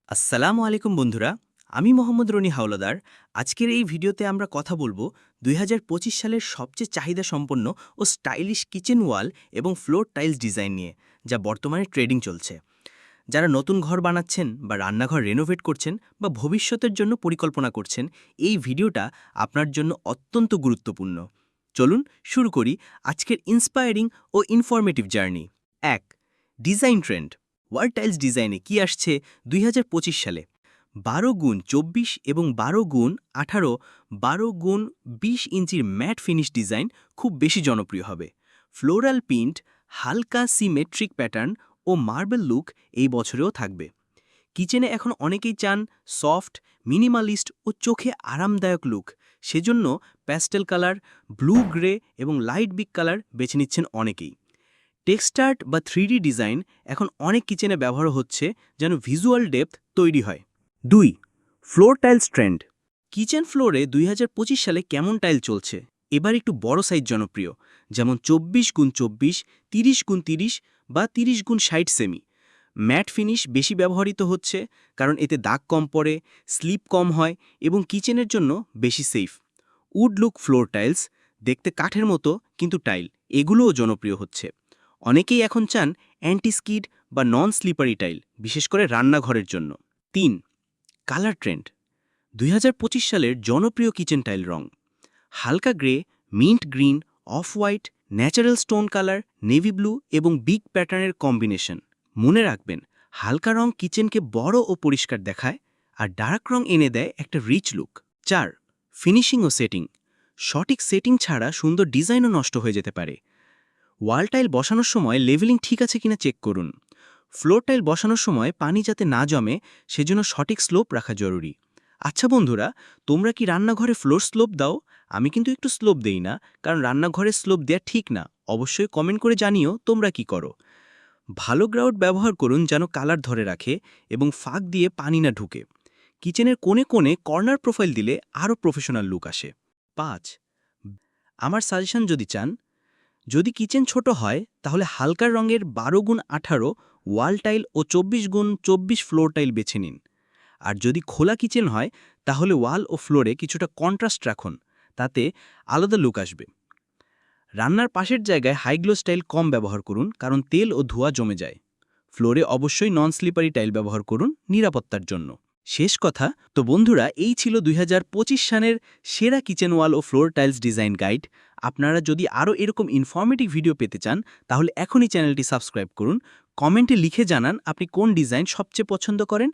আসসালামু আলাইকুম বন্ধুরা, আমি মোহাম্মদ রনি হাওলাদার। আজকের এই ভিডিওতে আমরা কথা বলবো ২০২৫ সালের সবচেয়ে চাহিদা সম্পন্ন ও স্টাইলিশ কিচেন ওয়াল এবং ফ্লোর টাইলস ডিজাইন নিয়ে, যা বর্তমানে ট্রেডিং চলছে। যারা নতুন ঘর বানাচ্ছেন বা রান্নাঘর রেনোভেট করছেন বা ভবিষ্যতের জন্য পরিকল্পনা করছেন, এই ভিডিওটা আপনার জন্য অত্যন্ত গুরুত্বপূর্ণ। চলুন শুরু করি আজকের ইন্সপায়ারিং ও informative journey. ১. Design trend. Wall tiles ডিজাইনে কি আসছে ২০২৫ সালে? ১২x২৪ এবং ১২x১৮, ১২x২০ ইঞ্চির ম্যাট ফিনিশ ডিজাইন খুব বেশি জনপ্রিয় হবে। ফ্লোরাল প্রিন্ট, হালকা সিমেট্রিক প্যাটার্ন ও মার্বেল লুক এই বছরেও থাকবে। কিচেনে এখন অনেকেই চান সফট, মিনিমালিস্ট ও চোখে আরামদায়ক লুক। সেজন্য প্যাস্টেল কালার, ব্লু গ্রে এবং লাইট বিগ কালার বেছে নিচ্ছেন অনেকেই। টেক্সটার্ড বা 3D ডিজাইন এখন অনেক কিচেনে ব্যবহার হচ্ছে, যেন ভিজুয়াল ডেপথ তৈরি হয়। ২. Floor tiles trend. কিচেন ফ্লোরে ২০২৫ সালে কেমন টাইল চলছে? এবার একটু বড় সাইজ জনপ্রিয়, যেমন ২৪x২৪, ৩০x৩০ বা ৩০x৬০ সেমি। ম্যাট ফিনিশ বেশি ব্যবহৃত হচ্ছে, কারণ এতে দাগ কম পড়ে, স্লিপ কম হয় এবং কিচেনের জন্য বেশি safe. Wood look floor tiles, দেখতে কাঠের মতো কিন্তু টাইল, এগুলোও জনপ্রিয় হচ্ছে। অনেকেই এখন চান অ্যান্টি স্কিড বা নন স্লিপারি টাইল, বিশেষ করে রান্নাঘরের জন্য। ৩. Colour trend. ২০২৫ সালের জনপ্রিয় কিচেন টাইল রং: হালকা grey, mint green, off white, natural stone colour, navy blue এবং বিগ প্যাটার্নের কম্বিনেশন। মনে রাখবেন, হালকা রং কিচেনকে বড় ও পরিষ্কার দেখায়, আর ডার্ক রং এনে দেয় একটা রিচ লুক। ৪. ফিনিশিং ও সেটিং। সঠিক সেটিং ছাড়া সুন্দর ডিজাইনও নষ্ট হয়ে যেতে পারে। ওয়াল টাইল বসানোর সময় লেভেলিং ঠিক আছে কিনা চেক করুন। ফ্লোর টাইল বসানোর সময় পানি যাতে না জমে, সেজন্য সঠিক স্লোপ রাখা জরুরি। আচ্ছা বন্ধুরা, তোমরা কি রান্নাঘরে ফ্লোর স্লোপ দাও? আমি কিন্তু একটু স্লোপ দেই না, কারণ রান্নাঘরে স্লোপ দেওয়া ঠিক না। অবশ্যই কমেন্ট করে জানিও তোমরা কি করো। ভালো গ্রাউট ব্যবহার করুন, যেন কালার ধরে রাখে এবং ফাঁক দিয়ে পানি না ঢুকে। কিচেনের কোণে কোণে কর্নার প্রোফাইল দিলে আরও প্রফেশনাল লুক আসে। ৫. আমার সাজেশন যদি চান, যদি কিচেন ছোট হয় তাহলে হালকা রঙের ১২x১৮ ওয়াল টাইল ও ২৪x২৪ ফ্লোর টাইল বেছে নিন। আর যদি খোলা কিচেন হয় তাহলে ওয়াল ও ফ্লোরে কিছুটা কন্ট্রাস্ট রাখুন, তাতে আলাদা লুক আসবে। রান্নার পাশের জায়গায় হাইগ্লো টাইল কম ব্যবহার করুন, কারণ তেল ও ধোঁয়া জমে যায়। ফ্লোরে অবশ্যই নন স্লিপারি টাইল ব্যবহার করুন নিরাপত্তার জন্য। শেষ কথা তো বন্ধুরা, এই ছিল ২০২৫ সালের সেরা কিচেন ওয়াল ও ফ্লোর টাইলস ডিজাইন গাইড। আপনারা যদি আরও এরকম ইনফরমেটিভ ভিডিও পেতে চান, তাহলে এখনই চ্যানেলটি সাবস্ক্রাইব করুন। কমেন্টে লিখে জানান আপনি কোন ডিজাইন সবচেয়ে পছন্দ করেন।